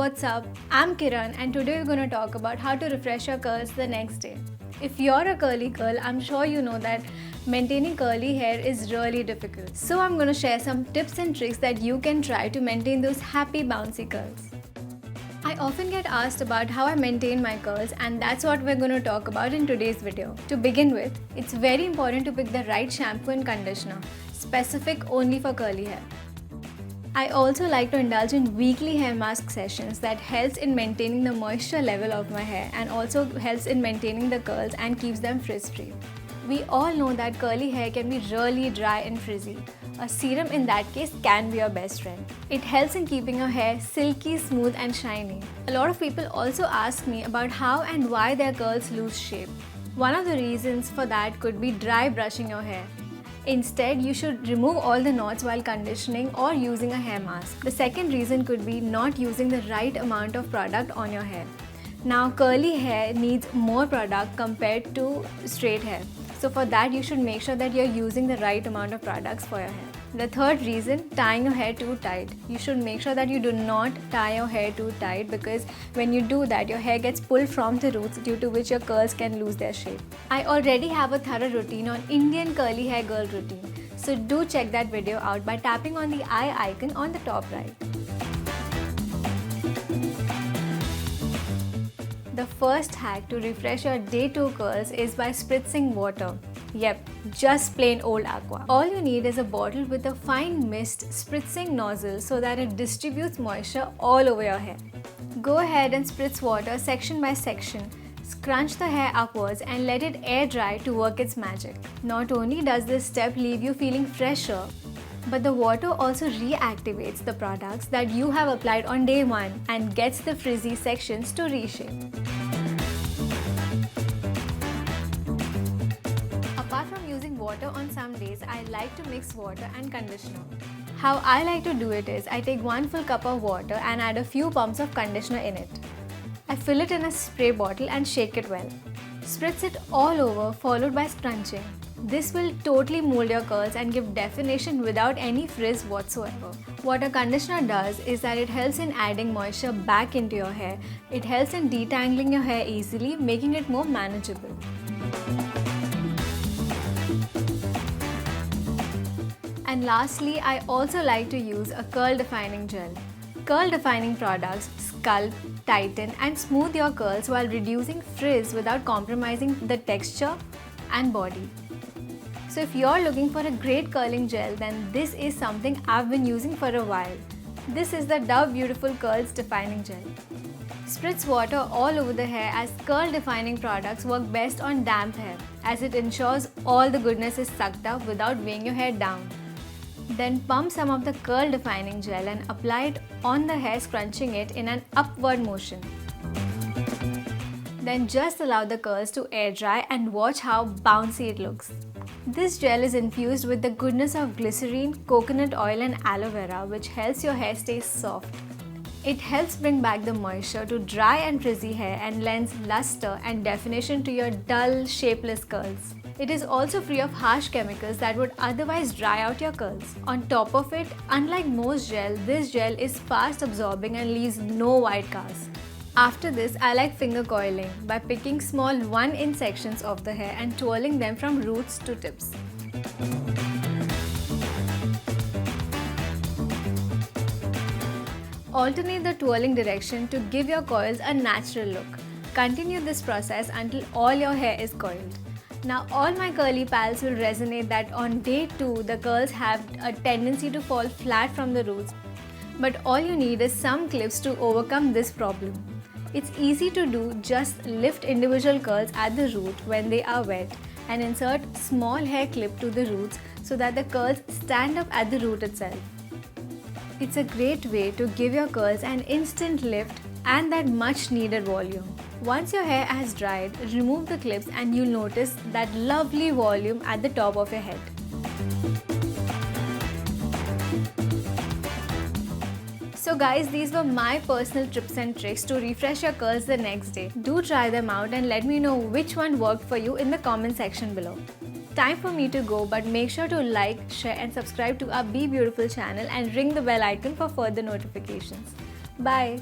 what's up? I'm Kiran and today we're going to talk about how to refresh your curls the next day. If you're a curly girl, I'm sure you know that maintaining curly hair is really difficult. So I'm going to share some tips and tricks that you can try to maintain those happy bouncy curls. I often get asked about how I maintain my curls, and that's what we're going to talk about in today's video. To begin with, it's very important to pick the right shampoo and conditioner, specific only for curly hair. I also like to indulge in weekly hair mask sessions that helps in maintaining the moisture level of my hair and also helps in maintaining the curls and keeps them frizz-free. We all know that curly hair can be really dry and frizzy. A serum in that case can be your best friend. It helps in keeping your hair silky, smooth and shiny. A lot of people also ask me about how and why their curls lose shape. One of the reasons for that could be dry brushing your hair. Instead, you should remove all the knots while conditioning or using a hair mask. The second reason could be not using the right amount of product on your hair. Now, curly hair needs more product compared to straight hair. So for that, you should make sure that you're using the right amount of products for your hair. The third reason, tying your hair too tight. You should make sure that you do not tie your hair too tight because when you do that, your hair gets pulled from the roots, due to which your curls can lose their shape. I already have a thorough routine on Indian curly hair girl routine. So do check that video out by tapping on the eye icon on the top right. The first hack to refresh your day 2 curls is by spritzing water. Yep, just plain old aqua. All you need is a bottle with a fine mist spritzing nozzle so that it distributes moisture all over your hair. Go ahead and spritz water section by section. Scrunch the hair upwards and let it air dry to work its magic. Not only does this step leave you feeling fresher, but the water also reactivates the products that you have applied on day 1 and gets the frizzy sections to reshape. Apart from using water on some days, I like to mix water and conditioner. How I like to do it is, I take 1 full cup of water and add a few pumps of conditioner in it. I fill it in a spray bottle and shake it well. Spritz it all over, followed by scrunching. This will totally mold your curls and give definition without any frizz whatsoever. What a conditioner does is that it helps in adding moisture back into your hair. It helps in detangling your hair easily, making it more manageable. And lastly, I also like to use a curl defining gel. Curl defining products sculpt, tighten and smooth your curls while reducing frizz without compromising the texture and body. So if you're looking for a great curling gel, then this is something I've been using for a while. This is the Dove Beautiful Curls Defining Gel. Spritz water all over the hair, as curl defining products work best on damp hair, as it ensures all the goodness is sucked up without weighing your hair down. Then pump some of the curl defining gel and apply it on the hair, scrunching it in an upward motion. Then just allow the curls to air dry and watch how bouncy it looks. This gel is infused with the goodness of glycerine, coconut oil and aloe vera, which helps your hair stay soft. It helps bring back the moisture to dry and frizzy hair and lends luster and definition to your dull, shapeless curls. It is also free of harsh chemicals that would otherwise dry out your curls. On top of it, unlike most gel, this gel is fast absorbing and leaves no white cast. After this, I like finger coiling by picking small 1-inch sections of the hair and twirling them from roots to tips. Alternate the twirling direction to give your coils a natural look. Continue this process until all your hair is coiled. Now all my curly pals will resonate that on day 2, the curls have a tendency to fall flat from the roots. But all you need is some clips to overcome this problem. It's easy to do, just lift individual curls at the root when they are wet and insert small hair clip to the roots so that the curls stand up at the root itself. It's a great way to give your curls an instant lift and that much needed volume. Once your hair has dried, remove the clips and you'll notice that lovely volume at the top of your head. So guys, these were my personal tips and tricks to refresh your curls the next day. Do try them out and let me know which one worked for you in the comment section below. Time for me to go, but make sure to like, share and subscribe to our Be Beautiful channel and ring the bell icon for further notifications. Bye.